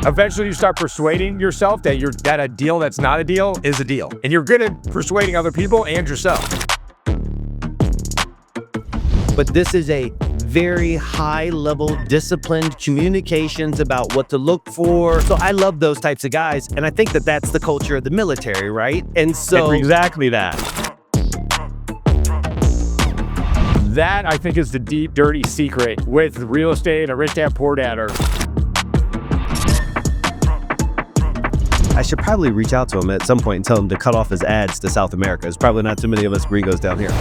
Eventually, you start persuading yourself that a deal that's not a deal is a deal. And you're good at persuading other people and yourself. But this is a very high level disciplined communications about what to look for. So I love those types of guys. And I think that that's the culture of the military, right? And so it's exactly that. That, I think, is the deep, dirty secret with real estate, a rich dad, poor dad, or... I should probably reach out to him at some point and tell him to cut off his ads to South America. There's probably not too many of us gringos down here.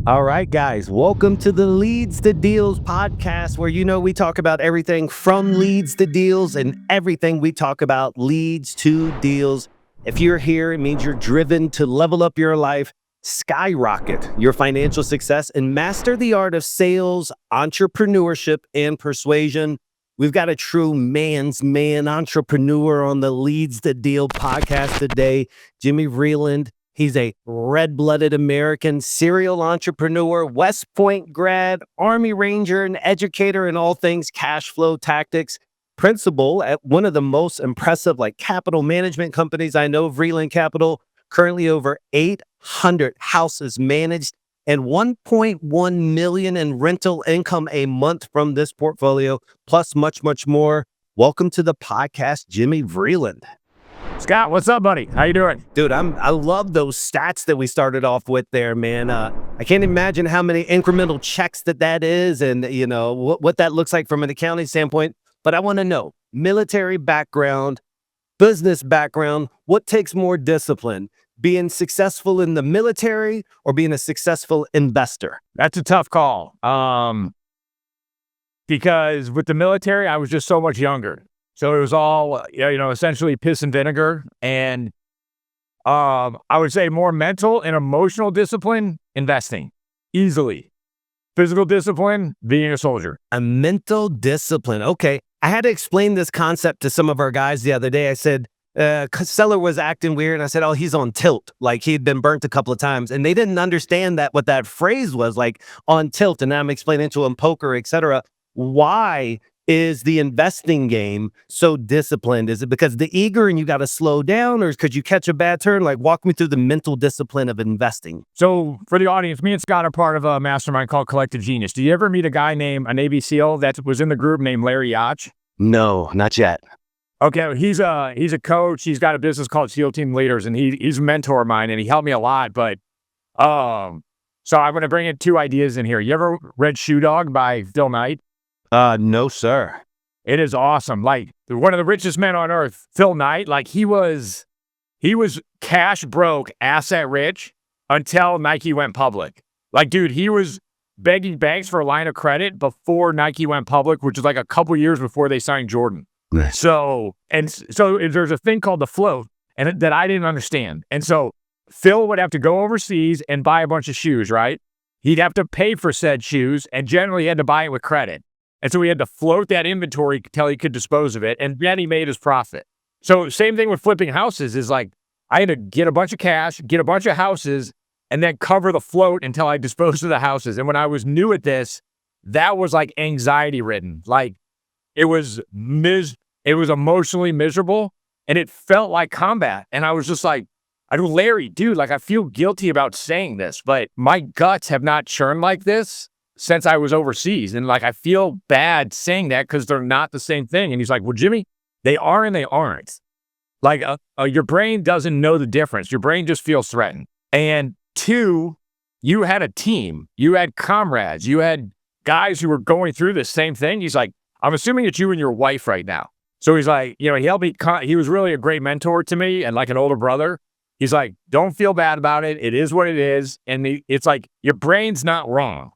All right, guys, welcome to the Leads to Deals podcast, where we talk about everything from leads to deals, and everything we talk about leads to deals. If you're here, it means you're driven to level up your life, skyrocket your financial success, and master the art of sales, entrepreneurship, and persuasion. We've got a true man's man entrepreneur on the Leads to Deal podcast today, Jimmy Vreeland. He's a red-blooded American, serial entrepreneur, West Point grad, Army Ranger, and educator in all things cash flow tactics. Principal at one of the most impressive capital management companies I know, Vreeland Capital. Currently over 800 houses managed and $1.1 million in rental income a month from this portfolio, plus much, much more. Welcome to the podcast, Jimmy Vreeland. Scott, what's up, buddy? How you doing? Dude, I love those stats that we started off with there, man. I can't imagine how many incremental checks that is, and what that looks like from an accounting standpoint. But I want to know, military background, business background, what takes more discipline? Being successful in the military or being a successful investor? That's a tough call. Because with the military, I was just so much younger. So it was all, essentially piss and vinegar. And I would say more mental and emotional discipline, investing, easily. Physical discipline, being a soldier. A mental discipline. Okay. I had to explain this concept to some of our guys the other day. I said, Seller was acting weird. And I said, oh, he's on tilt. Like he'd been burnt a couple of times. And they didn't understand what that phrase was, like on tilt. And now I'm explaining to them poker, etc. Why is the investing game so disciplined? Is it because the eager and you got to slow down, or could you catch a bad turn? Walk me through the mental discipline of investing. So for the audience, me and Scott are part of a mastermind called Collective Genius. Do you ever meet a guy named a Navy SEAL that was in the group named Larry Yach? No, not yet. Okay, he's a coach. He's got a business called SEAL Team Leaders, and he's a mentor of mine, and he helped me a lot. But so I'm going to bring in two ideas in here. You ever read Shoe Dog by Phil Knight? No, sir. It is awesome. One of the richest men on earth, Phil Knight, he was cash broke, asset rich until Nike went public. Dude, he was begging banks for a line of credit before Nike went public, which is a couple years before they signed Jordan. Nice. So there's a thing called the float, and that I didn't understand. And so Phil would have to go overseas and buy a bunch of shoes, right? He'd have to pay for said shoes, and generally he had to buy it with credit. And so he had to float that inventory until he could dispose of it, and then he made his profit. So same thing with flipping houses is I had to get a bunch of cash, get a bunch of houses, and then cover the float until I disposed of the houses. And when I was new at this, that was anxiety ridden. It was emotionally miserable, and it felt like combat. And I was just I go, Larry, dude, I feel guilty about saying this, but my guts have not churned like this since I was overseas. And I feel bad saying that because they're not the same thing. And he's like, well, Jimmy, they are and they aren't. Your brain doesn't know the difference. Your brain just feels threatened. And two, you had a team, you had comrades, you had guys who were going through the same thing. He's like, I'm assuming it's you and your wife right now. So he's like, he helped me. He was really a great mentor to me and an older brother. He's like, don't feel bad about it. It is what it is. And it's your brain's not wrong.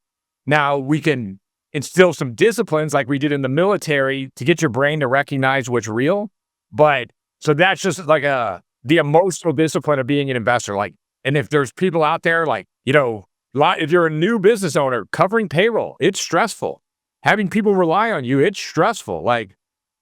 Now we can instill some disciplines like we did in the military to get your brain to recognize what's real. But so that's just the emotional discipline of being an investor. And if there's people out there, if you're a new business owner, covering payroll, it's stressful. Having people rely on you, it's stressful.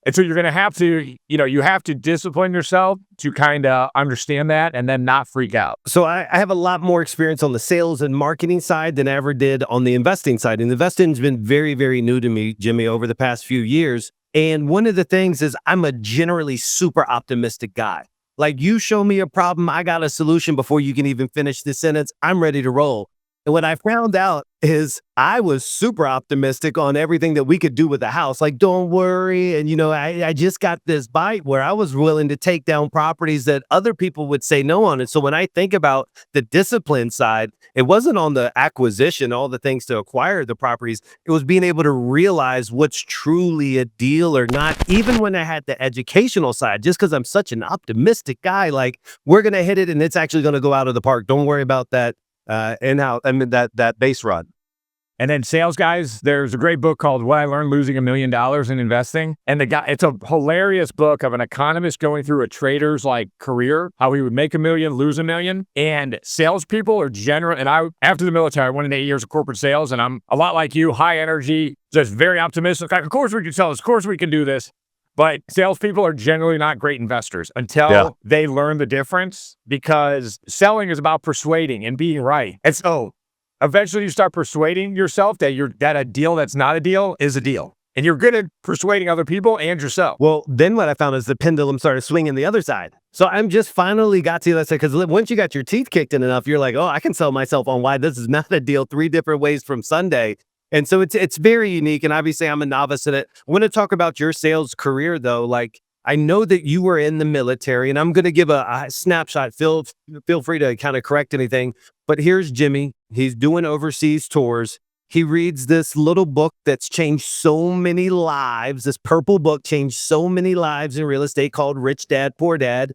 And so you're going to have to, you have to discipline yourself to kind of understand that and then not freak out. So I have a lot more experience on the sales and marketing side than I ever did on the investing side. And investing's been very, very new to me, Jimmy, over the past few years. And one of the things is I'm a generally super optimistic guy. Like, you show me a problem, I got a solution before you can even finish the sentence. I'm ready to roll. And what I found out is I was super optimistic on everything that we could do with the house. Like, don't worry. And, I just got this bite where I was willing to take down properties that other people would say no on. And so when I think about the discipline side, it wasn't on the acquisition, all the things to acquire the properties. It was being able to realize what's truly a deal or not. Even when I had the educational side, just because I'm such an optimistic guy, like, we're going to hit it and it's actually going to go out of the park. Don't worry about that. That base run. And then sales guys, there's a great book called What I Learned Losing $1 Million in Investing. And it's a hilarious book of an economist going through a trader's career, how he would make $1 million, lose $1 million. And salespeople are general. And after the military, I went into 8 years of corporate sales, and I'm a lot like you, high energy, just very optimistic. Like, of course we can sell this. Of course we can do this. But salespeople are generally not great investors until they learn the difference, because selling is about persuading and being right. And so eventually you start persuading yourself that a deal that's not a deal is a deal. And you're good at persuading other people and yourself. Well, then what I found is the pendulum started swinging the other side. So I'm just finally got to, let's say, because once you got your teeth kicked in enough, you're like, oh, I can sell myself on why this is not a deal 3 different ways from Sunday. And so it's very unique. And obviously I'm a novice at it. I want to talk about your sales career though. Like, I know that you were in the military, and I'm going to give a snapshot. Feel free to kind of correct anything. But here's Jimmy. He's doing overseas tours. He reads this little book that's changed so many lives. This purple book changed so many lives in real estate, called Rich Dad, Poor Dad.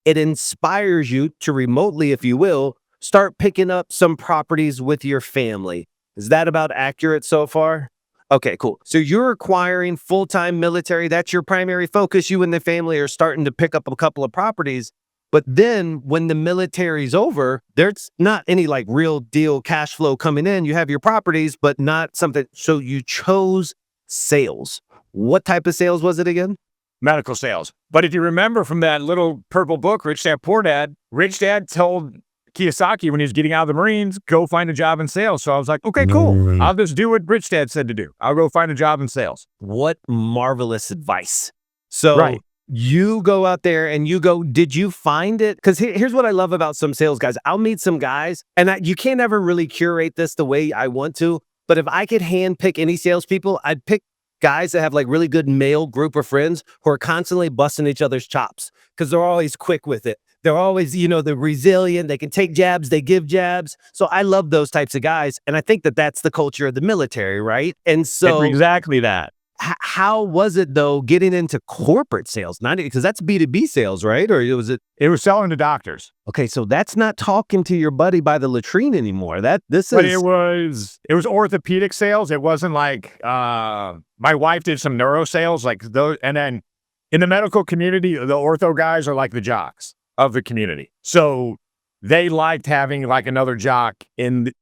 It inspires you to remotely, if you will, start picking up some properties with your family. Is that about accurate so far? Okay, cool. So you're acquiring full-time military. That's your primary focus. You and the family are starting to pick up a couple of properties. But then when the military's over, there's not any real deal cash flow coming in. You have your properties, but not something. So you chose sales. What type of sales was it again? Medical sales. But if you remember from that little purple book, Rich Dad, Poor Dad, Rich Dad told Kiyosaki when he was getting out of the Marines, go find a job in sales. So I was like, okay, cool. I'll just do what Rich Dad said to do. I'll go find a job in sales. What marvelous advice. So you go out there and did you find it? Because here's what I love about some sales guys. I'll meet some guys, and you can't ever really curate this the way I want to. But if I could hand pick any salespeople, I'd pick guys that have really good male group of friends who are constantly busting each other's chops, because they're always quick with it. They're always, they're resilient. They can take jabs. They give jabs. So I love those types of guys. And I think that that's the culture of the military, right? And so it's exactly that. How was it though, getting into corporate sales? Not because that's B2B sales, right? Or was it? It was selling to doctors. Okay, so that's not talking to your buddy by the latrine anymore. But it was orthopedic sales. It wasn't like my wife did some neuro sales, like those. And then in the medical community, the ortho guys are like the jocks of the community. So they liked having another jock in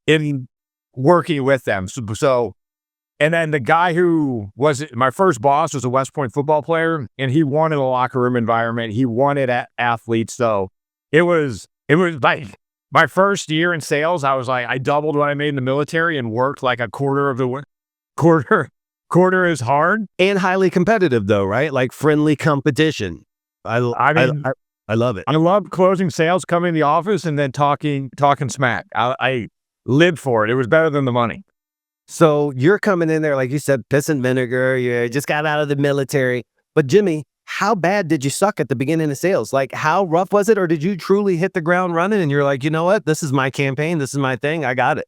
working with them. So, and then the guy who was my first boss was a West Point football player, and he wanted a locker room environment. He wanted athletes. So it was like my first year in sales. I was like, I doubled what I made in the military and worked like a quarter of the quarter is hard and highly competitive though, right? Like friendly competition. I love it. I love closing sales, coming in the office, and then talking smack. I lived for it. It was better than the money. So you're coming in there, like you said, piss and vinegar. You just got out of the military. But Jimmy, how bad did you suck at the beginning of sales? Like, how rough was it? Or did you truly hit the ground running and you're like, you know what? This is my campaign. This is my thing. I got it.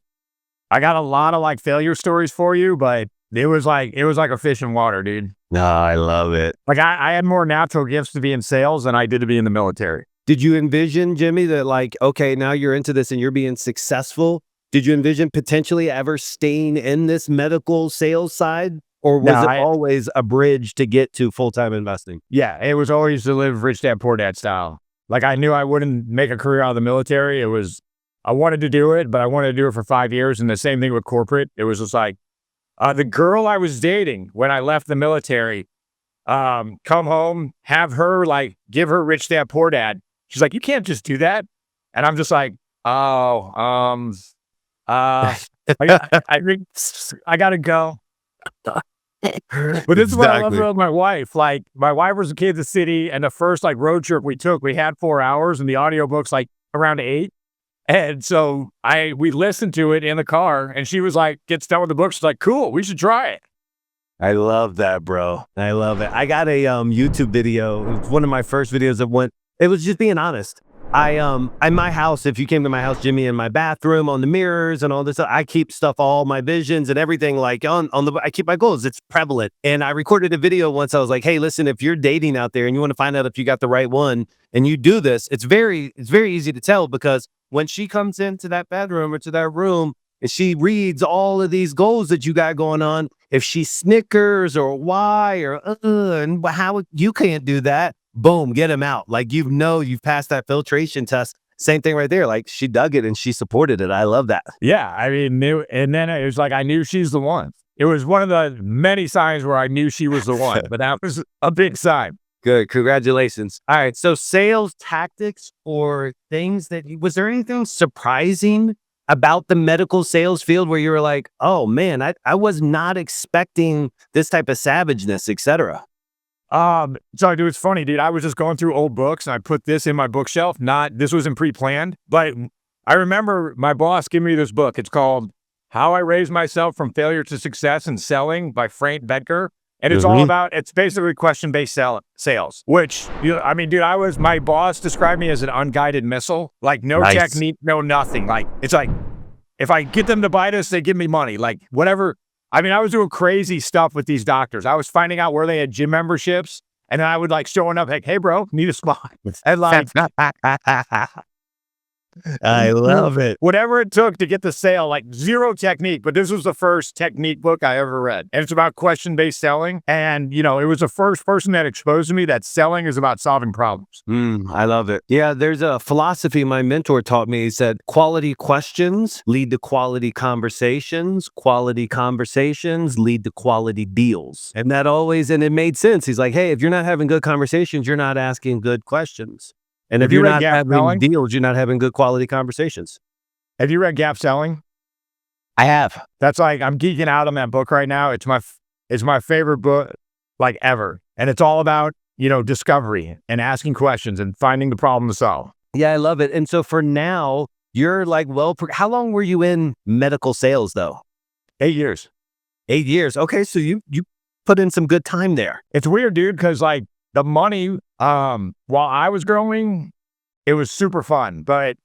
I got a lot of failure stories for you, but it was like a fish in water, dude. No, I love it. I had more natural gifts to be in sales than I did to be in the military. Did you envision, Jimmy, that okay, now you're into this and you're being successful? Did you envision potentially ever staying in this medical sales side? Or was it always a bridge to get to full-time investing? Yeah, it was always to live Rich Dad, Poor Dad style. I knew I wouldn't make a career out of the military. I wanted to do it, but I wanted to do it for 5 years. And the same thing with corporate. It was just the girl I was dating when I left the military, come home, have her like give her Rich Dad Poor Dad. She's like, you can't just do that. And I'm just like, oh, I gotta go. But this is what I love about my wife. Like, my wife was in Kansas City, and the first like road trip we took, we had 4 hours, and the audiobook's like around 8. And so we listened to it in the car, and she was like, gets done with the book. She's like, cool, we should try it. I love that, bro. I love it. I got a YouTube video. It was one of my first videos that went, it was just being honest. In my house, if you came to my house, Jimmy, in my bathroom, on the mirrors and all this stuff, I keep stuff, all my visions and everything, like I keep my goals. It's prevalent. And I recorded a video once. I was like, hey, listen, if you're dating out there and you want to find out if you got the right one and you do this, it's very easy to tell, because when she comes into that bedroom or to that room and she reads all of these goals that you got going on, if she snickers or why or and how you can't do that, boom, get him out. Like, you've passed that filtration test. Same thing right there. Like, she dug it and she supported it. I love that. Yeah, I mean, and then it was like, I knew she's the one. It was one of the many signs where I knew she was the one, but that was a big sign. Good. Congratulations. All right. So sales tactics or things was there anything surprising about the medical sales field where you were like, oh man, I was not expecting this type of savageness, etc. So dude, it's funny, dude. I was just going through old books and I put this in my bookshelf. This wasn't pre-planned, but I remember my boss giving me this book. It's called How I Raised Myself from Failure to Success in Selling by Frank Bettger. And it's all about, it's basically question-based sales, which, I mean, dude, my boss described me as an unguided missile, like no technique, no nothing. Like, it's like, if I get them to buy this, they give me money, like whatever. I mean, I was doing crazy stuff with these doctors. I was finding out where they had gym memberships, and then I would like showing up like, hey bro, need a spot. And like, I love it. Whatever it took to get the sale, like zero technique, but this was the first technique book I ever read. And it's about question-based selling. And, it was the first person that exposed to me that selling is about solving problems. I love it. Yeah, there's a philosophy my mentor taught me. He said, quality questions lead to quality conversations. Quality conversations lead to quality deals. And and it made sense. He's like, hey, if you're not having good conversations, you're not asking good questions. And if you're not having deals, you're not having good quality conversations. Have you read Gap Selling? I have. That's like, I'm geeking out on that book right now. It's my favorite book like ever. And it's all about, discovery and asking questions and finding the problem to solve. Yeah, I love it. And so for now, you're like, how long were you in medical sales though? 8 years. 8 years. Okay. So you put in some good time there. It's weird, dude. Cause like the money, while I was growing, it was super fun, but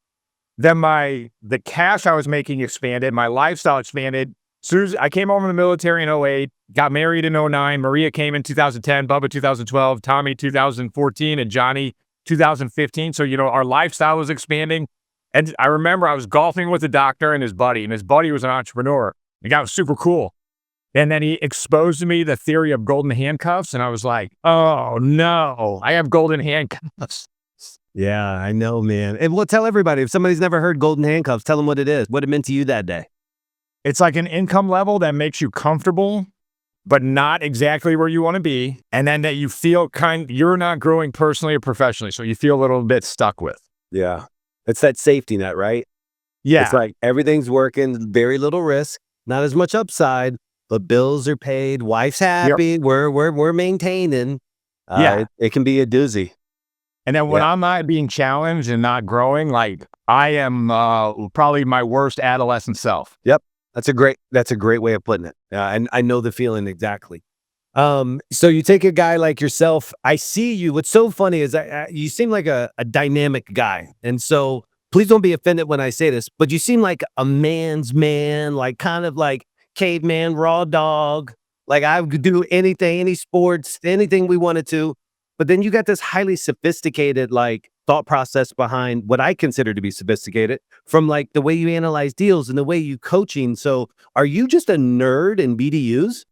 then the cash I was making expanded, my lifestyle expanded. Soon as I came home from the military in 2008, got married in 2009, Maria came in 2010, Bubba 2012, Tommy 2014, and Johnny 2015. So, our lifestyle was expanding. And I remember I was golfing with a doctor and his buddy was an entrepreneur. The guy was super cool. And then he exposed to me the theory of golden handcuffs. And I was like, oh no, I have golden handcuffs. Yeah, I know, man. And we'll tell everybody, if somebody's never heard golden handcuffs, tell them what it is, what it meant to you that day. It's like an income level that makes you comfortable, but not exactly where you want to be. And then that you feel you're not growing personally or professionally. So you feel a little bit stuck with. Yeah. It's that safety net, right? Yeah. It's like everything's working, very little risk, not as much upside. But bills are paid, wife's happy, yep. We're maintaining. It can be a doozy. And then when I'm not being challenged and not growing, like I am probably my worst adolescent self. Yep, that's a great way of putting it. And I know the feeling exactly. So you take a guy like yourself. I see you. What's so funny is you seem like a dynamic guy, and so please don't be offended when I say this, but you seem like a man's man, like kind of like caveman, raw dog. Like I would do anything, any sports, anything we wanted to. But then you got this highly sophisticated like thought process behind what I consider to be sophisticated, from like the way you analyze deals and the way you coaching. So are you just a nerd in BDUs?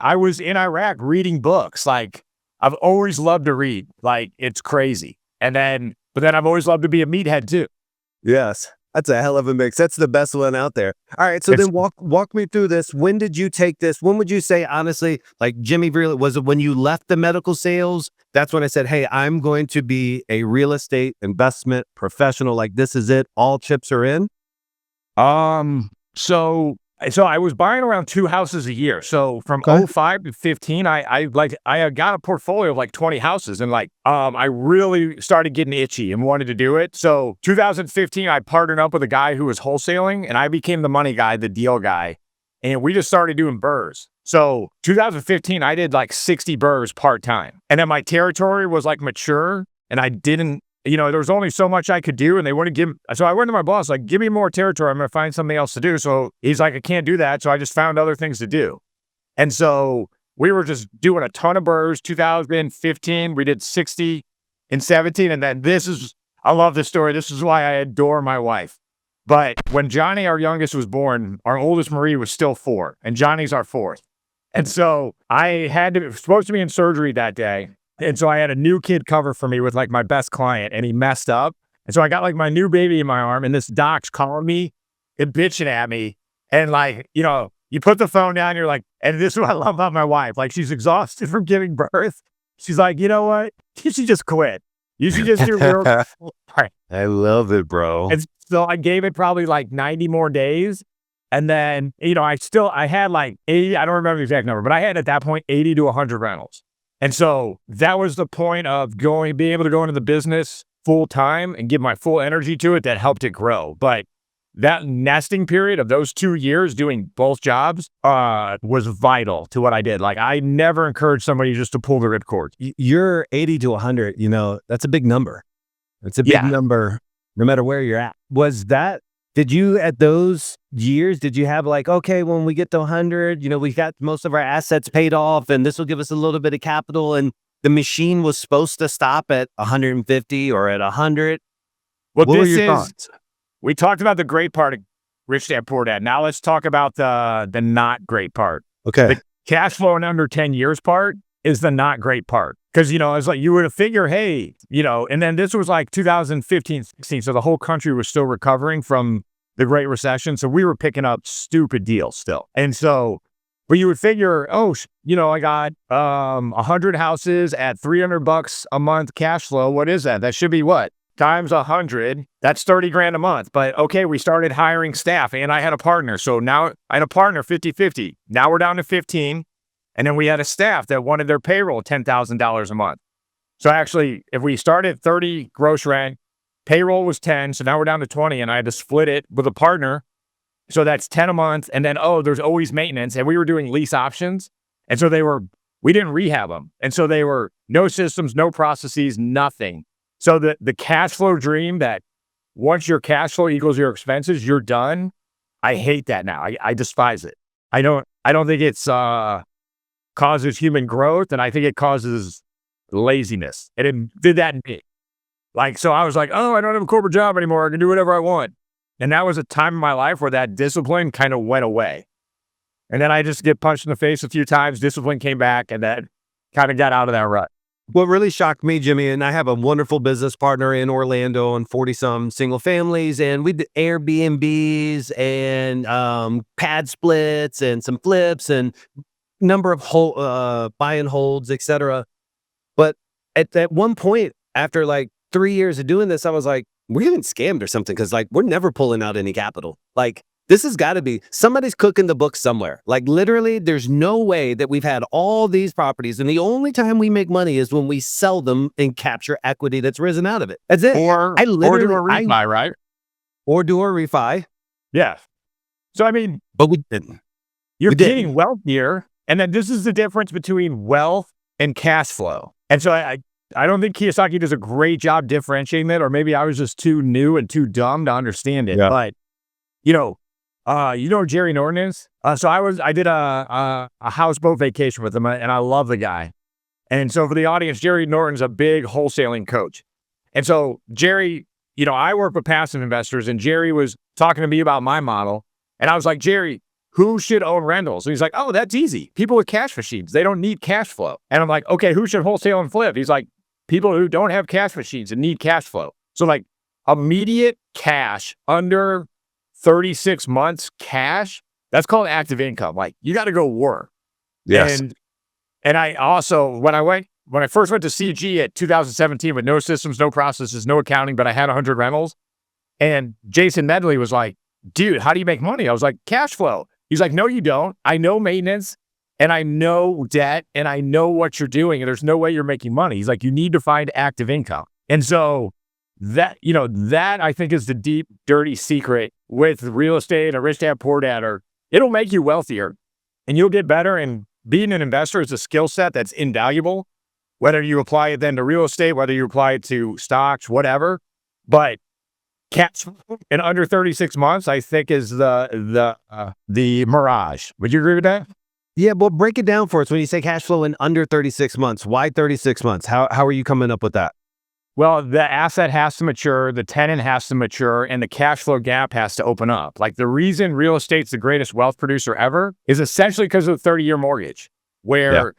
I was in Iraq reading books. Like I've always loved to read. Like it's crazy. But then I've always loved to be a meathead too. Yes. That's a hell of a mix. That's the best one out there. All right, so It's then walk me through this. When did you take this? When would you say, honestly, like Jimmy Vreeland, was it when you left the medical sales? That's when I said, hey, I'm going to be a real estate investment professional. Like, this is it. All chips are in. So I was buying around 2 houses a year. So from Okay. 05 to 15, I got a portfolio of like 20 houses, and like I really started getting itchy and wanted to do it. So 2015, I partnered up with a guy who was wholesaling, and I became the money guy, the deal guy, and we just started doing BRRRRs. So 2015, I did like 60 BRRRRs part-time, and then my territory was like mature, and I didn't. There was only so much I could do, and they wouldn't give. So I went to my boss, like, give me more territory. I'm going to find something else to do. So he's like, I can't do that. So I just found other things to do. And so we were just doing a ton of BRRRRs. 2015, we did 60 in 17. And then I love this story. This is why I adore my wife. But when Johnny, our youngest, was born, our oldest Marie was still 4, and Johnny's our 4th. And so I was supposed to be in surgery that day. And so I had a new kid cover for me with like my best client, and he messed up. And so I got like my new baby in my arm, and this doc's calling me and bitching at me. And like, you put the phone down, you're like, and this is what I love about my wife. Like, she's exhausted from giving birth. She's like, you know what? You should just quit. You should just do real. Right. I love it, bro. And so I gave it probably like 90 more days. And then, I had like 80, I don't remember the exact number, but I had at that point 80 to 100 rentals. And so that was the point of being able to go into the business full time and give my full energy to it that helped it grow. But that nesting period of those 2 years doing both jobs was vital to what I did. Like, I never encouraged somebody just to pull the ripcord. You're 80 to 100, that's a big number. It's a big number no matter where you're at. Did you, at those years, did you have like, okay, when we get to 100, we got most of our assets paid off, and this will give us a little bit of capital, and the machine was supposed to stop at 150 or at 100? Well, what were your thoughts? We talked about the great part of Rich Dad Poor Dad. Now let's talk about the not great part. Okay. The cash flow in under 10 years part is the not great part. Because, it's like you would figure, hey, and then this was like 2015, 16. So the whole country was still recovering from the Great Recession. So we were picking up stupid deals still. And so, but you would figure, I got 100 houses at $300 a month cash flow. What is that? That should be what? Times 100. That's 30 grand a month. But okay, we started hiring staff, and I had a partner. So now I had a partner 50-50. Now we're down to 15. And then we had a staff that wanted their payroll $10,000 a month. So actually, if we started 30 gross rent, payroll was 10. So now we're down to 20, and I had to split it with a partner. So that's 10 a month. And then, there's always maintenance. And we were doing lease options. And so we didn't rehab them. And so they were no systems, no processes, nothing. So the cash flow dream that once your cash flow equals your expenses, you're done. I hate that now. I despise it. I don't think it's, causes human growth, and I think it causes laziness. And it did that in me. Like, so I was like, I don't have a corporate job anymore. I can do whatever I want. And that was a time in my life where that discipline kind of went away. And then I just get punched in the face a few times. Discipline came back, and that kind of got out of that rut. What really shocked me, Jimmy, and I have a wonderful business partner in Orlando and 40-some single families, and we did Airbnbs and pad splits and some flips and number of buy and holds, etc. But at one point, after like 3 years of doing this, I was like, we're getting scammed or something, because like we're never pulling out any capital. Like, this has got to be somebody's cooking the books somewhere. Like, literally, there's no way that we've had all these properties, and the only time we make money is when we sell them and capture equity that's risen out of it. That's it. Or do a refi, right? Or do a refi. Yeah. So I mean, but we didn't. You're getting wealthier. And then this is the difference between wealth and cash flow. And so I don't think Kiyosaki does a great job differentiating that, or maybe I was just too new and too dumb to understand it. Yeah. But, who Jerry Norton is? So I did a houseboat vacation with him, and I love the guy. And so for the audience, Jerry Norton's a big wholesaling coach. And so Jerry, I work with passive investors, and Jerry was talking to me about my model. And I was like, Jerry, who should own rentals? And he's like, oh, that's easy. People with cash machines, they don't need cash flow. And I'm like, okay, who should wholesale and flip? He's like, people who don't have cash machines and need cash flow. So like immediate cash under 36 months cash, that's called active income. Like, you got to go work. Yes. And I also, when I first went to CG at 2017 with no systems, no processes, no accounting, but I had 100 rentals. And Jason Medley was like, dude, how do you make money? I was like, cash flow. He's like, no, you don't. I know maintenance and I know debt and I know what you're doing. And there's no way you're making money. He's like, you need to find active income. And so that I think is the deep, dirty secret with real estate or rich dad, poor dad, or it'll make you wealthier and you'll get better. And being an investor is a skill set that's invaluable, whether you apply it then to real estate, whether you apply it to stocks, whatever. But cash in under 36 months, I think, is the mirage. Would you agree with that? Yeah, well, break it down for us. When you say cash flow in under 36 months, why 36 months? How are you coming up with that? Well, the asset has to mature, the tenant has to mature, and the cash flow gap has to open up. Like, the reason real estate's the greatest wealth producer ever is essentially because of the 30-year mortgage, where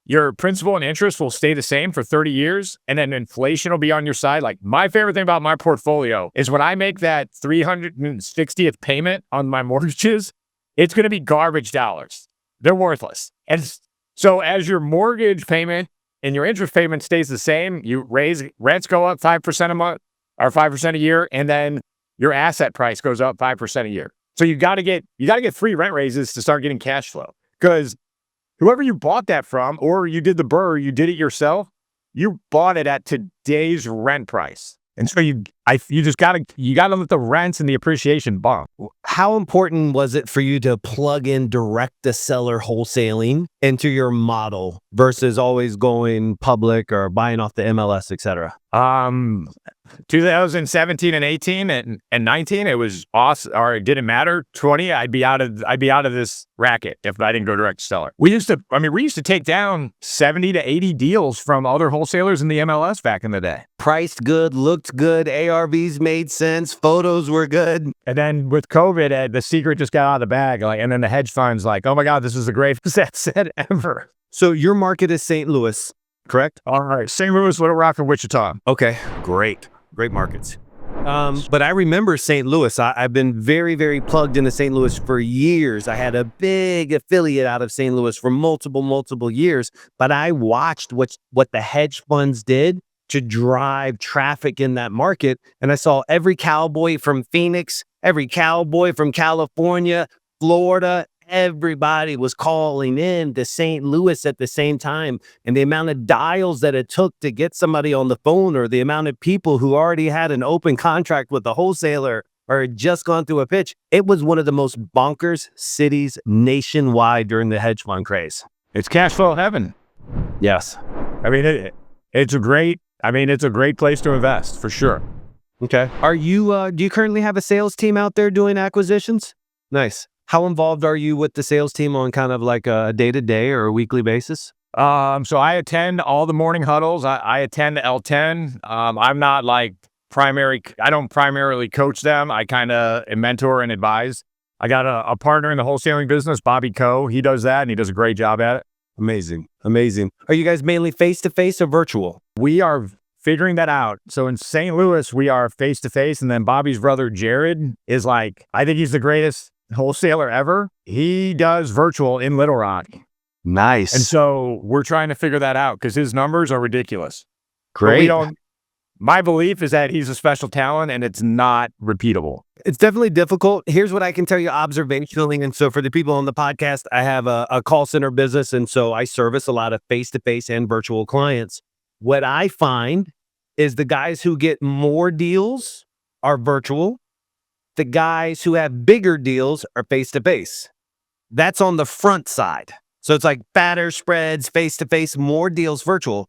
your principal and interest will stay the same for 30 years, and then inflation will be on your side. Like, my favorite thing about my portfolio is when I make that 360th payment on my mortgages, it's going to be garbage dollars. They're worthless. And so as your mortgage payment and your interest payment stays the same, rents go up 5% a month or 5% a year, and then your asset price goes up 5% a year. So you got to get 3 rent raises to start getting cash flow, because whoever you bought that from, or you did the BRRRR, you did it yourself, you bought it at today's rent price. And so you just gotta let the rents and the appreciation bump. How important was it for you to plug in direct to seller wholesaling into your model versus always going public or buying off the MLS, et cetera? 2017 and 18 and 19, it was awesome. Or it didn't matter. 20, I'd be out of this racket if I didn't go direct to seller. We used to take down 70 to 80 deals from other wholesalers in the MLS back in the day. Priced good, looked good, ARVs made sense, photos were good. And then with COVID, the secret just got out of the bag. And then the hedge funds like, oh my God, this is the greatest asset ever. So your market is St. Louis, correct? All right, St. Louis, Little Rock, and Wichita. Okay, great markets. But I remember St. Louis. I've been very, very plugged into St. Louis for years. I had a big affiliate out of St. Louis for multiple years. But I watched what the hedge funds did to drive traffic in that market. And I saw every cowboy from Phoenix, every cowboy from California, Florida, everybody was calling in to St. Louis at the same time. And the amount of dials that it took to get somebody on the phone, or the amount of people who already had an open contract with the wholesaler or had just gone through a pitch, it was one of the most bonkers cities nationwide during the hedge fund craze. It's cash flow heaven. Yes. I mean, it's a great place to invest for sure. Okay. Are you, do you currently have a sales team out there doing acquisitions? Nice. How involved are you with the sales team on kind of like a day-to-day or a weekly basis? So I attend all the morning huddles. I attend L10. I'm not like I don't primarily coach them. I kind of mentor and advise. I got a partner in the wholesaling business, Bobby Coe. He does that and he does a great job at it. Amazing. Are you guys mainly face-to-face or virtual? We are figuring that out. So in St. Louis, we are face-to-face. And then Bobby's brother, Jared, is like, I think he's the greatest wholesaler ever. He does virtual in Little Rock. Nice. And so we're trying to figure that out because his numbers are ridiculous. Great. My belief is that he's a special talent and it's not repeatable. It's definitely difficult. Here's what I can tell you observationally. And so for the people on the podcast, I have a call center business. And so I service a lot of face-to-face and virtual clients. What I find is the guys who get more deals are virtual. The guys who have bigger deals are face-to-face. That's on the front side. So it's like fatter spreads, face-to-face, more deals virtual.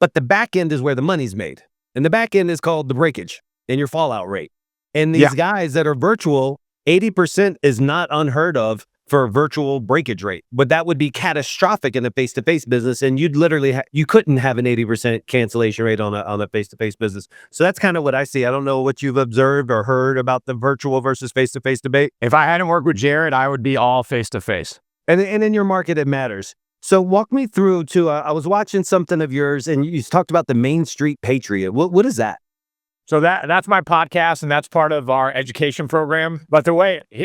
But the back end is where the money's made. And the back end is called the breakage and your fallout rate. And these guys that are virtual, 80% is not unheard of for a virtual breakage rate. But that would be catastrophic in a face-to-face business. And you'd literally, you couldn't have an 80% cancellation rate on a face-to-face business. So that's kind of what I see. I don't know what you've observed or heard about the virtual versus face-to-face debate. If I hadn't worked with Jared, I would be all face-to-face. And in your market, it matters. So walk me through to, I was watching something of yours and you talked about the Main Street Patriot. What is that? So that's my podcast, and that's part of our education program. But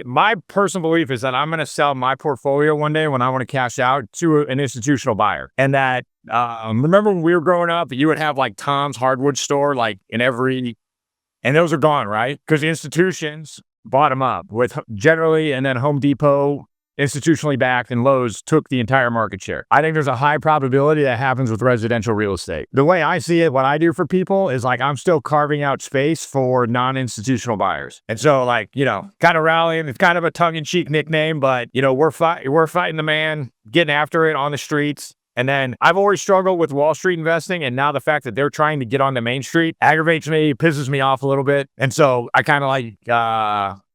my personal belief is that I'm going to sell my portfolio one day when I want to cash out to an institutional buyer. And that, remember when we were growing up, you would have like Tom's hardwood store, like in every, and those are gone, right? Because the institutions bought them up with generally, and then Home Depot, institutionally backed, and Lowe's took the entire market share. I think there's a high probability that happens with residential real estate. The way I see it, what I do for people is like I'm still carving out space for non-institutional buyers. And so like, kind of rallying, it's kind of a tongue-in-cheek nickname, but we're fighting the man, getting after it on the streets. And then I've always struggled with Wall Street investing, and now the fact that they're trying to get on the Main Street aggravates me, pisses me off a little bit. And so I kind of like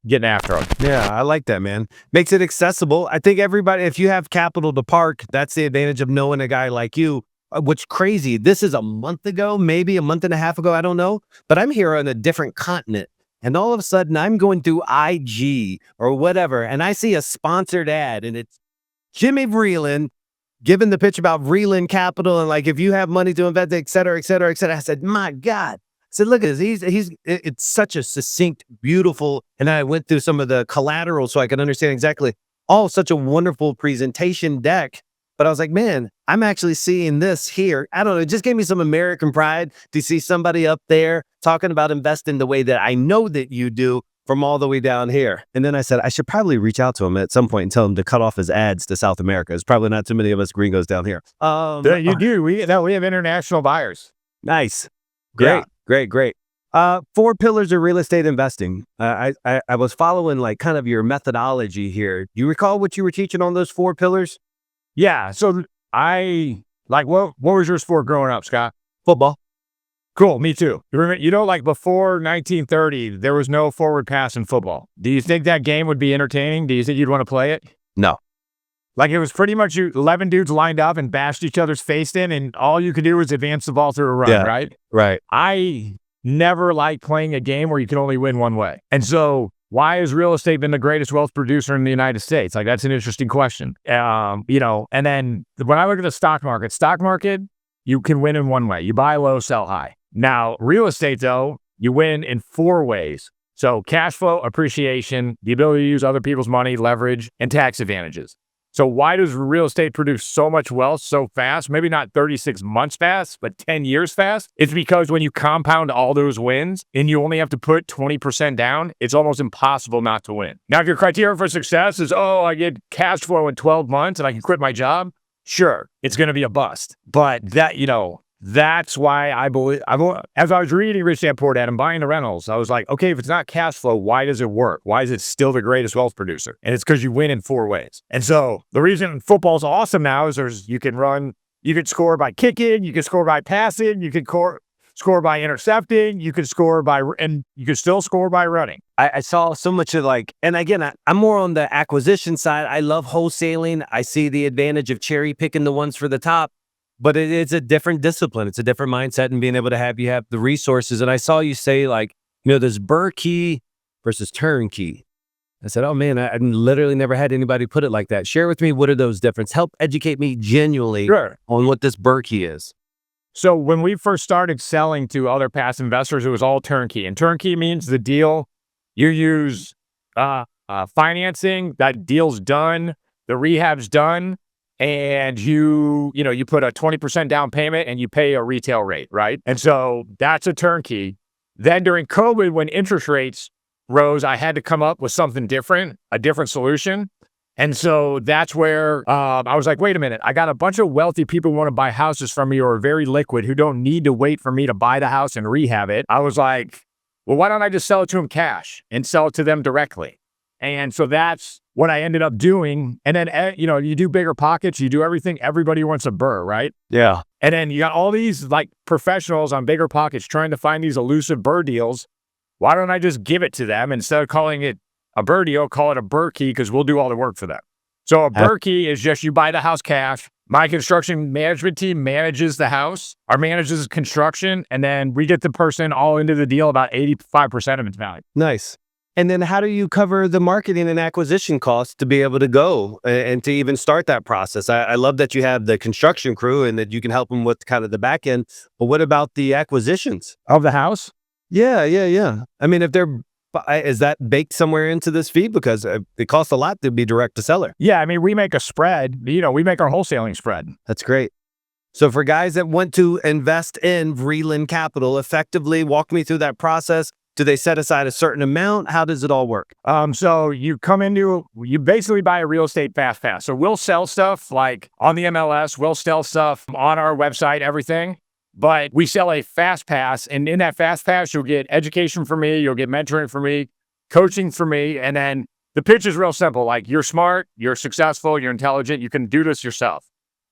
getting after them. Yeah, I like that, man. Makes it accessible. I think everybody, if you have capital to park, that's the advantage of knowing a guy like you. What's crazy, this is a month ago, maybe a month and a half ago, I don't know. But I'm here on a different continent. And all of a sudden, I'm going through IG or whatever, and I see a sponsored ad, and it's Jimmy Vreeland giving the pitch about Vreeland Capital, and like, if you have money to invest, et cetera, et cetera, et cetera. I said, my God. I said, look at this. It's such a succinct, beautiful, and I went through some of the collateral so I could understand exactly, such a wonderful presentation deck. But I was like, man, I'm actually seeing this here. I don't know. It just gave me some American pride to see somebody up there talking about investing the way that I know that you do, from all the way down here. And then I said, I should probably reach out to him at some point and tell him to cut off his ads to South America. There's probably not too many of us gringos down here. You do. We have international buyers. Nice. Great, yeah. Great. 4 pillars of real estate investing. I was following like kind of your methodology here. Do you recall what you were teaching on those 4 pillars? Yeah. So what was your sport growing up, Scott? Football. Cool, me too. Like before 1930, there was no forward pass in football. Do you think that game would be entertaining? Do you think you'd want to play it? No. Like it was pretty much 11 dudes lined up and bashed each other's face in, and all you could do was advance the ball through a run, right? Right. I never liked playing a game where you can only win one way. And so why has real estate been the greatest wealth producer in the United States? Like, that's an interesting question. And then when I look at the stock market, you can win in one way. You buy low, sell high. Now, real estate, though, you win in 4 ways. So cash flow, appreciation, the ability to use other people's money, leverage, and tax advantages. So why does real estate produce so much wealth so fast? Maybe not 36 months fast, but 10 years fast. It's because when you compound all those wins and you only have to put 20% down, it's almost impossible not to win. Now, if your criteria for success is, I get cash flow in 12 months and I can quit my job, sure, it's going to be a bust. But that's why I believe, as I was reading Rich Dad Poor Dad and buying the rentals, I was like, okay, if it's not cash flow, why does it work? Why is it still the greatest wealth producer? And it's because you win in 4 ways. And so the reason football's awesome now is you can score by kicking, you can score by passing, you can score by intercepting, you can still score by running. I saw so much of and again, I'm more on the acquisition side. I love wholesaling. I see the advantage of cherry picking the ones for the top. But it's a different discipline. It's a different mindset, and being able to have the resources. And I saw you say there's BRRRR key versus turnkey. I said, oh man, I literally never had anybody put it like that. Share with me, what are those differences? Help educate me genuinely on what this BRRRR key is. So when we first started selling to other passive investors, it was all turnkey. And turnkey means the deal, you use financing, that deal's done, the rehab's done, and you put a 20% down payment and you pay a retail rate, right? And so that's a turnkey. Then during COVID, when interest rates rose, I had to come up with something different, a different solution. And so that's where I was like, wait a minute, I got a bunch of wealthy people who want to buy houses from me, or are very liquid, who don't need to wait for me to buy the house and rehab it. I was like, well, why don't I just sell it to them cash and sell it to them directly? And so that's what I ended up doing. And then, you do bigger pockets, you do everything. Everybody wants a BRRRR, right? Yeah. And then you got all these professionals on bigger pockets trying to find these elusive BRRRR deals. Why don't I just give it to them instead of calling it a BRRRR deal, call it a BRRRR key, because we'll do all the work for them. So a BRRRR key is just you buy the house cash. My construction management team manages the house. Our manages construction, and then we get the person all into the deal about 85% of its value. Nice. And then how do you cover the marketing and acquisition costs to be able to go and to even start that process? I love that you have the construction crew and that you can help them with kind of the back end, but what about the acquisitions Of the house? Yeah. I mean, is that baked somewhere into this fee? Because it costs a lot to be direct to seller. Yeah, I mean, we make a spread. We make our wholesaling spread. That's great. So for guys that want to invest in Vreeland Capital, effectively walk me through that process. Do they set aside a certain amount? How does it all work? So you basically buy a real estate fast pass. So we'll sell stuff like on the MLS, we'll sell stuff on our website, everything. But we sell a fast pass, and in that fast pass, you'll get education from me, you'll get mentoring from me, coaching from me, and then the pitch is real simple. Like, you're smart, you're successful, you're intelligent, you can do this yourself.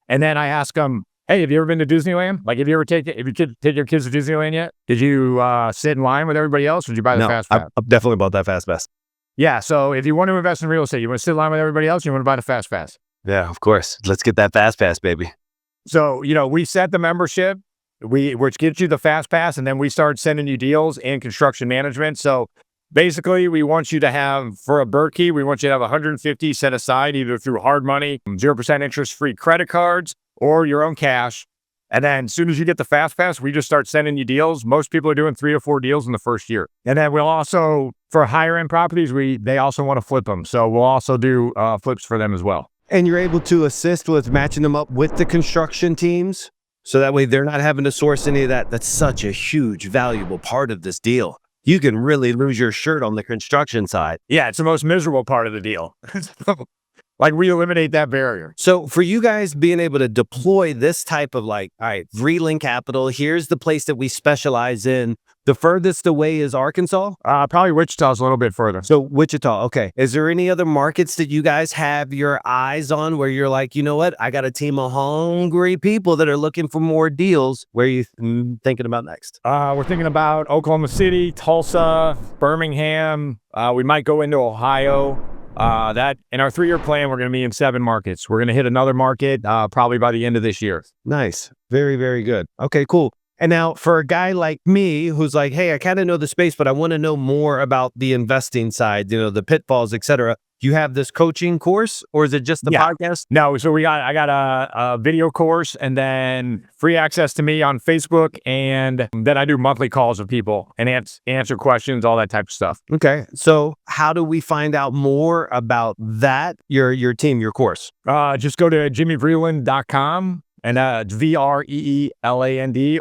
And then I ask them, hey, have you ever been to Disneyland? Like, have you take your kids to Disneyland yet? Did you sit in line with everybody else, or did you buy the fast pass? I've definitely bought that fast pass. Yeah, so if you want to invest in real estate, you want to sit in line with everybody else, you want to buy the fast pass. Yeah, of course. Let's get that fast pass, baby. So, we set the membership, which gives you the fast pass, and then we start sending you deals and construction management. So basically, we want you to have, for a Berkey, we want you to have 150 set aside, either through hard money, 0% interest-free credit cards, or your own cash. And then as soon as you get the fast pass, we just start sending you deals. Most people are doing 3 or 4 deals in the first year. And then we'll also, for higher end properties, they also want to flip them. So we'll also do flips for them as well. And you're able to assist with matching them up with the construction teams? So that way they're not having to source any of that. That's such a huge, valuable part of this deal. You can really lose your shirt on the construction side. Yeah, it's the most miserable part of the deal. Like, we eliminate that barrier. So for you guys being able to deploy this type of all right, Vreeland Capital, here's the place that we specialize in. The furthest away is Arkansas? Probably Wichita's a little bit further. So Wichita, okay. Is there any other markets that you guys have your eyes on where you're like, you know what? I got a team of hungry people that are looking for more deals. Where are you thinking about next? We're thinking about Oklahoma City, Tulsa, Birmingham. We might go into Ohio. That in our 3-year plan, we're going to be in 7 markets. We're going to hit another market probably by the end of this year. Nice. Very, very good. Okay, cool. And now for a guy like me who's like, hey, I kind of know the space, but I want to know more about the investing side, the pitfalls, et cetera. You have this coaching course, or is it just the podcast? No, so I got a video course, and then free access to me on Facebook, and then I do monthly calls with people and answer questions, all that type of stuff. Okay, so how do we find out more about that, your team, your course? Just go to jimmyvreeland.com, and VREELAND,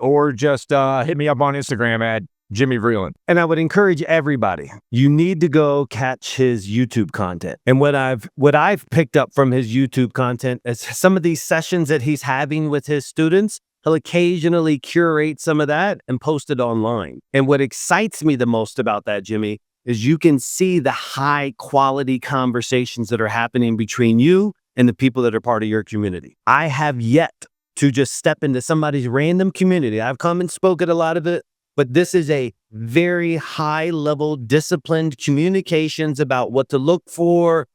or just hit me up on Instagram at Jimmy Vreeland. And I would encourage everybody, you need to go catch his YouTube content. And what I've picked up from his YouTube content is some of these sessions that he's having with his students. He'll occasionally curate some of that and post it online. And what excites me the most about that, Jimmy, is you can see the high quality conversations that are happening between you and the people that are part of your community. I have yet to just step into somebody's random community. I've come and spoke at a lot of it, but this is a very high level, disciplined communications about what to look for.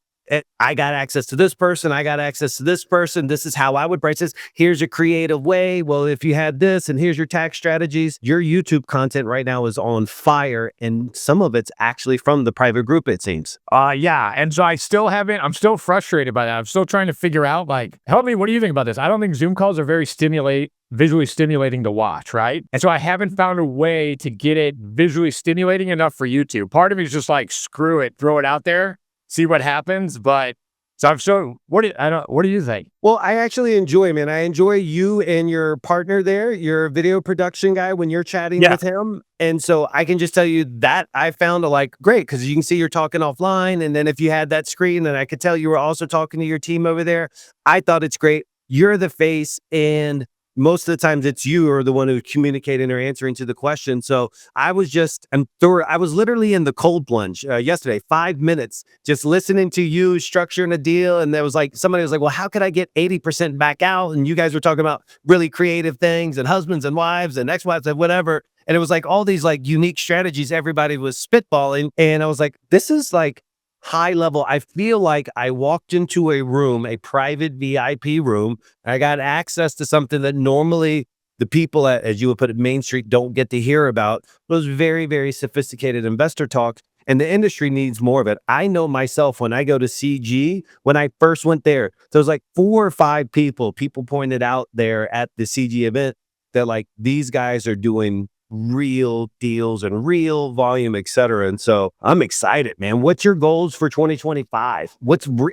I got access to this person. I got access to this person. This is how I would price this. Here's a creative way. Well, if you had this, and here's your tax strategies. Your YouTube content right now is on fire, and some of it's actually from the private group, it seems. Yeah. And so I'm still frustrated by that. I'm still trying to figure out, help me. What do you think about this? I don't think Zoom calls are very visually stimulating to watch, right? And so I haven't found a way to get it visually stimulating enough for YouTube. Part of me is just screw it, throw it out there, see what happens. But so what do you think? Well, I actually enjoy, man. I enjoy you and your partner there, your video production guy, when you're chatting with him. And so I can just tell you that I found great, because you can see you're talking offline. And then if you had that screen, and I could tell you were also talking to your team over there, I thought it's great. You're the face, and most of the times it's you or the one who's communicating or answering to the question. So I was literally in the cold plunge yesterday, 5 minutes, just listening to you structuring a deal. And there was somebody was like, well, how could I get 80% back out? And you guys were talking about really creative things and husbands and wives and ex-wives and whatever. And it was all these unique strategies everybody was spitballing. And I was like, this is high level. I feel like I walked into a room, a private VIP room. I got access to something that normally the people at, as you would put it, Main Street don't get to hear about. Those very, very sophisticated investor talk, and the industry needs more of it. I know myself, when I go to CG, when I first went there was 4 or 5 people pointed out there at the CG event that these guys are doing real deals and real volume, etc. And so I'm excited, man. What's your goals for 2025?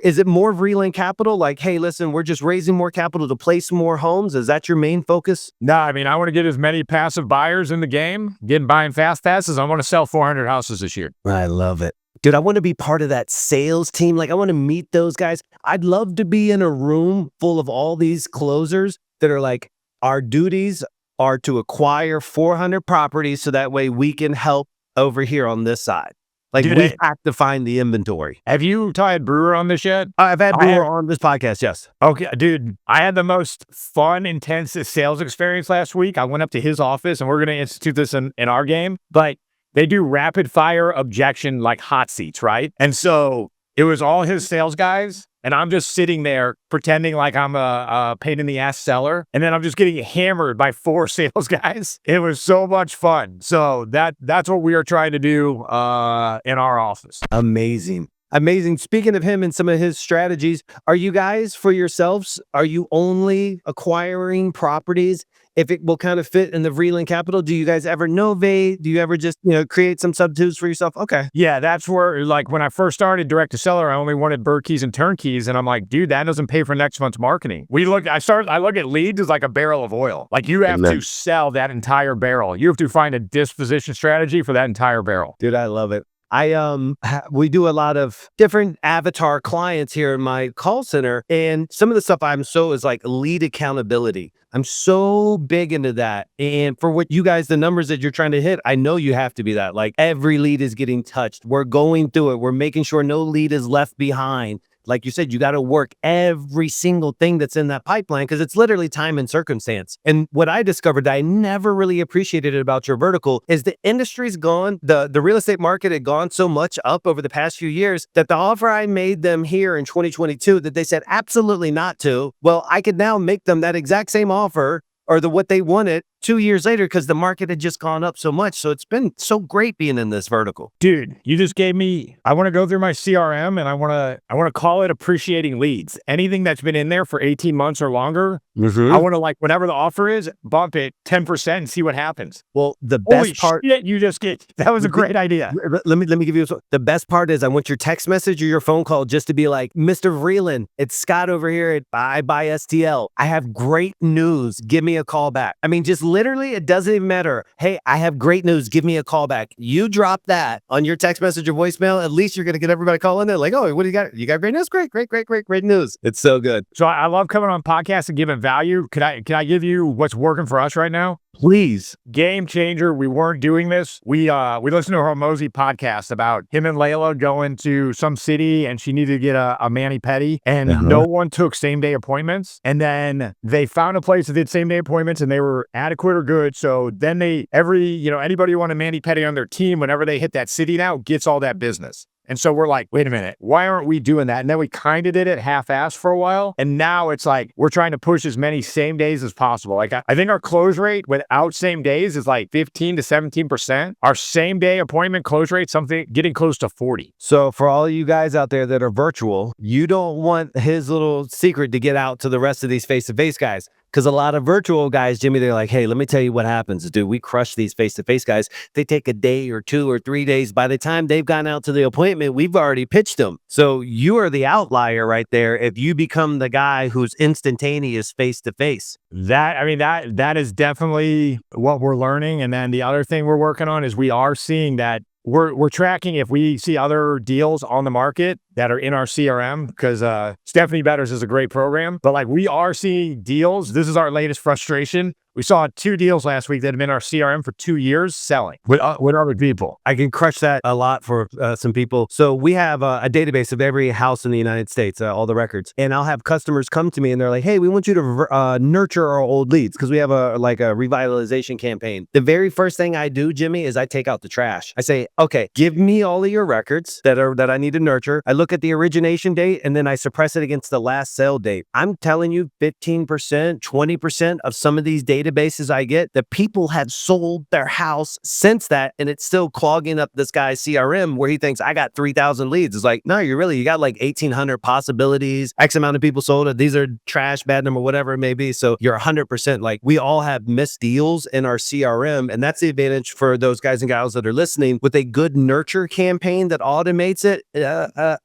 Is it more Vreeland capital? Like, hey, listen, we're just raising more capital to place more homes. Is that your main focus? No, I mean, I want to get as many passive buyers in the game, buying fast passes. I want to sell 400 houses this year. I love it. Dude, I want to be part of that sales team. Like, I want to meet those guys. I'd love to be in a room full of all these closers that are like, our duties are to acquire 400 properties so that way we can help over here on this side. Like, Dude, we have to find the inventory. Have you had BRRRR on this yet? I've had BRRRR on this podcast, yes. Okay, dude, I had the most fun, intense sales experience last week. I went up to his office, and we're going to institute this in our game, but they do rapid fire objection, like hot seats, right? And so it was all his sales guys, and I'm just sitting there pretending like I'm a pain in the ass seller. And then I'm just getting hammered by 4 sales guys. It was so much fun. So that's what we are trying to do in our office. Amazing. Amazing. Speaking of him and some of his strategies, are you guys, for yourselves, are you only acquiring properties if it will kind of fit in the Vreeland capital? Do you guys ever novate? Do you ever just, create some substitutes for yourself? Okay. Yeah, that's where, like, when I first started direct to seller, I only wanted BRRRR keys and turnkeys. And I'm like, dude, that doesn't pay for next month's marketing. I look at leads as like a barrel of oil. Like, you have to sell that entire barrel. You have to find a disposition strategy for that entire barrel. Dude, I love it. We do a lot of different avatar clients here in my call center, and some of the stuff is like lead accountability. I'm so big into that. And for what you guys, the numbers that you're trying to hit, I know you have to be that. Like, every lead is getting touched. We're going through it. We're making sure no lead is left behind. Like you said, you got to work every single thing that's in that pipeline because it's literally time and circumstance. And what I discovered that I never really appreciated about your vertical is the industry's gone, the real estate market had gone so much up over the past few years that the offer I made them here in 2022 that they said absolutely not to, well, I could now make them that exact same offer or what they wanted 2 years later because the market had just gone up so much. So it's been so great being in this vertical. Dude, you just gave me, I want to go through my CRM and I want to call it appreciating leads. Anything that's been in there for 18 months or longer, I want to, like, whatever the offer is, bump it 10% and see what happens. Well, the best part, shit, that was a great idea. Let me give you the best part is I want your text message or your phone call just to be like, Mr. Vreeland, it's Scott over here at Buy STL. I have great news. Give me a call back. I mean, just literally, it doesn't even matter. Hey, I have great news. Give me a call back. You drop that on your text message or voicemail. At least you're going to get everybody calling in. Like, oh, what do you got? You got great news? Great news. It's so good. So I love coming on podcasts and giving value. Can I give you what's working for us right now? Please. Game changer. We weren't doing this. We listened to a Mosey podcast about him and Layla going to some city and she needed to get a mani-pedi and no one took same day appointments. And then they found a place that did same day appointments and they were adequate or good. So then anybody who wanted a mani-pedi on their team, whenever they hit that city now, gets all that business. And so we're like, wait a minute, why aren't we doing that? And then we kind of did it half-assed for a while. And now it's like, we're trying to push as many same days as possible. Like, I think our close rate without same days is like 15 to 17%. Our same day appointment close rate, getting close to 40. So for all of you guys out there that are virtual, you don't want his little secret to get out to the rest of these face-to-face guys. Because a lot of virtual guys, Jimmy, they're like, hey, let me tell you what happens. Dude, we crush these face-to-face guys. They take a day or 2 or 3 days. By the time they've gone out to the appointment, we've already pitched them. So you are the outlier right there if you become the guy who's instantaneous face-to-face. That is definitely what we're learning. And then the other thing we're working on is we are seeing that we're tracking if we see other deals on the market that are in our CRM, because Stephanie Betters is a great program, but like, we are seeing deals. This is our latest frustration. We saw 2 deals last week that have been in our CRM for 2 years selling with other people. I can crush that a lot for some people. So we have a database of every house in the United States, all the records. And I'll have customers come to me and they're like, hey, we want you to nurture our old leads because we have a revitalization campaign. The very first thing I do, Jimmy, is I take out the trash. I say, okay, give me all of your records that I need to nurture. I look look at the origination date and then I suppress it against the last sale date. I'm telling you 15%, 20% of some of these databases I get, the people have sold their house since that, and it's still clogging up this guy's CRM where he thinks I got 3,000 leads. It's like, no, you got like 1,800 possibilities, X amount of people sold it. These are trash, bad number, whatever it may be. So you're 100%. Like, we all have missed deals in our CRM, and that's the advantage for those guys and gals that are listening. With a good nurture campaign that automates it,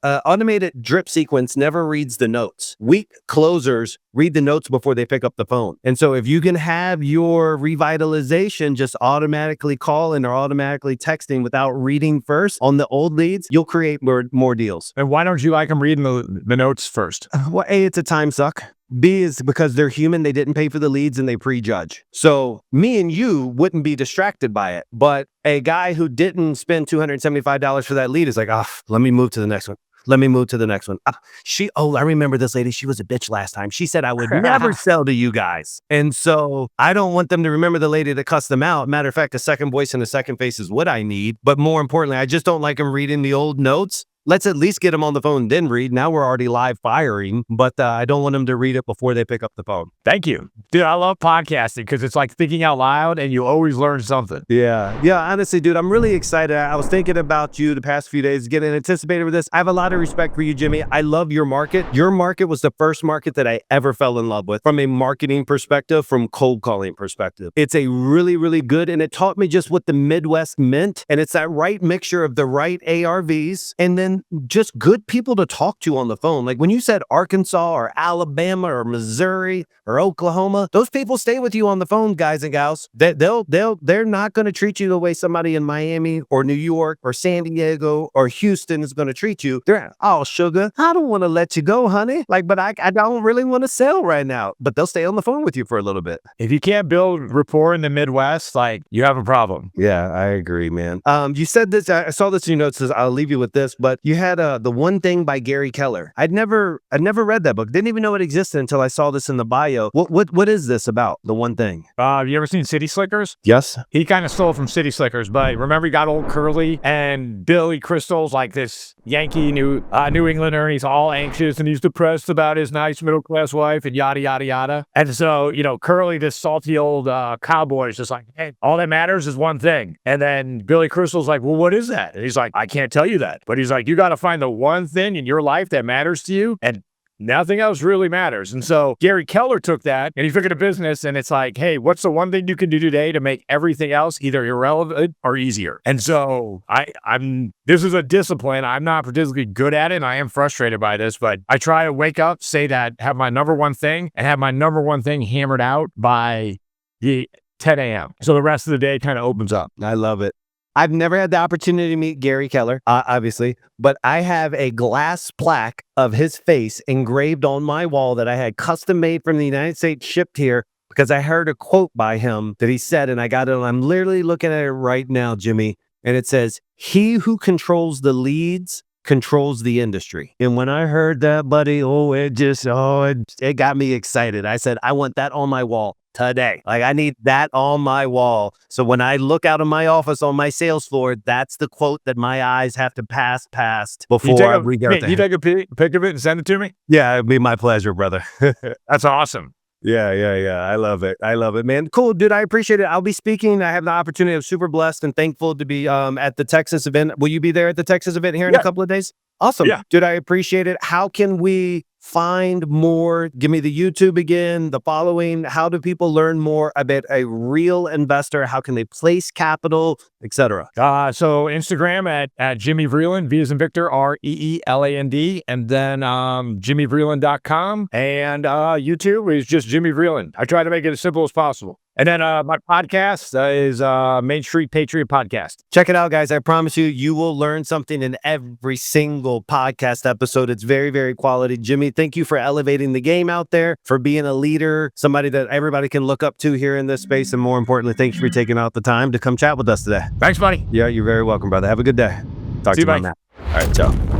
automated drip sequence never reads the notes. Weak closers read the notes before they pick up the phone. And so if you can have your revitalization just automatically calling or automatically texting without reading first on the old leads, you'll create more deals. And why don't you like them reading the notes first? Well, A, it's a time suck. B is because they're human. They didn't pay for the leads and they prejudge. So me and you wouldn't be distracted by it. But a guy who didn't spend $275 for that lead is like, let me move to the next one. Let me move to the next one. I remember this lady. She was a bitch last time. She said I would never sell to you guys. And so I don't want them to remember the lady that cussed them out. Matter of fact, a second voice and a second face is what I need. But more importantly, I just don't like them reading the old notes. Let's at least get them on the phone, then read. Now we're already live firing, but I don't want them to read it before they pick up the phone. Thank you. Dude, I love podcasting because it's like thinking out loud and you always learn something. Yeah, honestly, dude, I'm really excited. I was thinking about you the past few days, getting anticipated with this. I have a lot of respect for you, Jimmy. I love your market. Your market was the first market that I ever fell in love with from a marketing perspective, from cold calling perspective. It's a really, really good, and it taught me just what the Midwest meant. And it's that right mixture of the right ARVs and then just good people to talk to on the phone. Like when you said Arkansas or Alabama or Missouri or Oklahoma, those people stay with you on the phone, guys and gals. They're not going to treat you the way somebody in Miami or New York or San Diego or Houston is going to treat you. They're, oh, sugar, I don't want to let you go, honey. Like, but I don't really want to sell right now. But they'll stay on the phone with you for a little bit. If you can't build rapport in the Midwest, like, you have a problem. Yeah, I agree, man. You said this, I saw this in your notes, I'll leave you with this, but you had The One Thing by Gary Keller. I'd never read that book. Didn't even know it existed until I saw this in the bio. What is this about, The One Thing? Have you ever seen City Slickers? Yes. He kind of stole from City Slickers, but remember he got old Curly and Billy Crystal's like this Yankee New Englander, and he's all anxious and he's depressed about his nice middle-class wife and yada, yada, yada. And so, Curly, this salty old cowboy is just like, hey, all that matters is one thing. And then Billy Crystal's like, well, what is that? And he's like, I can't tell you that. But he's like, you got to find the one thing in your life that matters to you, and nothing else really matters. And so Gary Keller took that and he took it to business, and it's like, hey, what's the one thing you can do today to make everything else either irrelevant or easier? And so this is a discipline. I'm not particularly good at it, and I am frustrated by this, but I try to wake up, say that, have my number one thing, and have my number one thing hammered out by 10 a.m. So the rest of the day kind of opens up. I love it. I've never had the opportunity to meet Gary Keller, obviously, but I have a glass plaque of his face engraved on my wall that I had custom made from the United States, shipped here, because I heard a quote by him that he said, and I got it, and I'm literally looking at it right now, Jimmy, and it says, "He who controls the leads controls the industry." And when I heard that, buddy, it got me excited. I said, I want that on my wall today. Like, I need that on my wall. So when I look out of my office on my sales floor, that's the quote that my eyes have to pass past before we go. You take a pic of it and send it to me? Yeah, it'd be my pleasure, brother. That's awesome. Yeah. I love it, man. Cool, dude. I appreciate it. I'll be speaking. I have the opportunity. I'm super blessed and thankful to be at the Texas event. Will you be there at the Texas event here in a couple of days? Awesome. Yeah. Dude, I appreciate it. How can we find more? Give me the YouTube again, the following. How do people learn more about a real investor? How can they place capital, etc.? So Instagram at Jimmy Vreeland, V as in Victor, REELAND, and then jimmyvreeland.com, and YouTube is just Jimmy Vreeland. I try to make it as simple as possible. And then my podcast is Main Street Patriot Podcast. Check it out, guys. I promise you will learn something in every single podcast episode. It's very, very quality. Jimmy, thank you for elevating the game out there, for being a leader, somebody that everybody can look up to here in this space. And more importantly, thank you for taking out the time to come chat with us today. Thanks, buddy. Yeah, you're very welcome, brother. Have a good day. Talk to you about that. All right, ciao.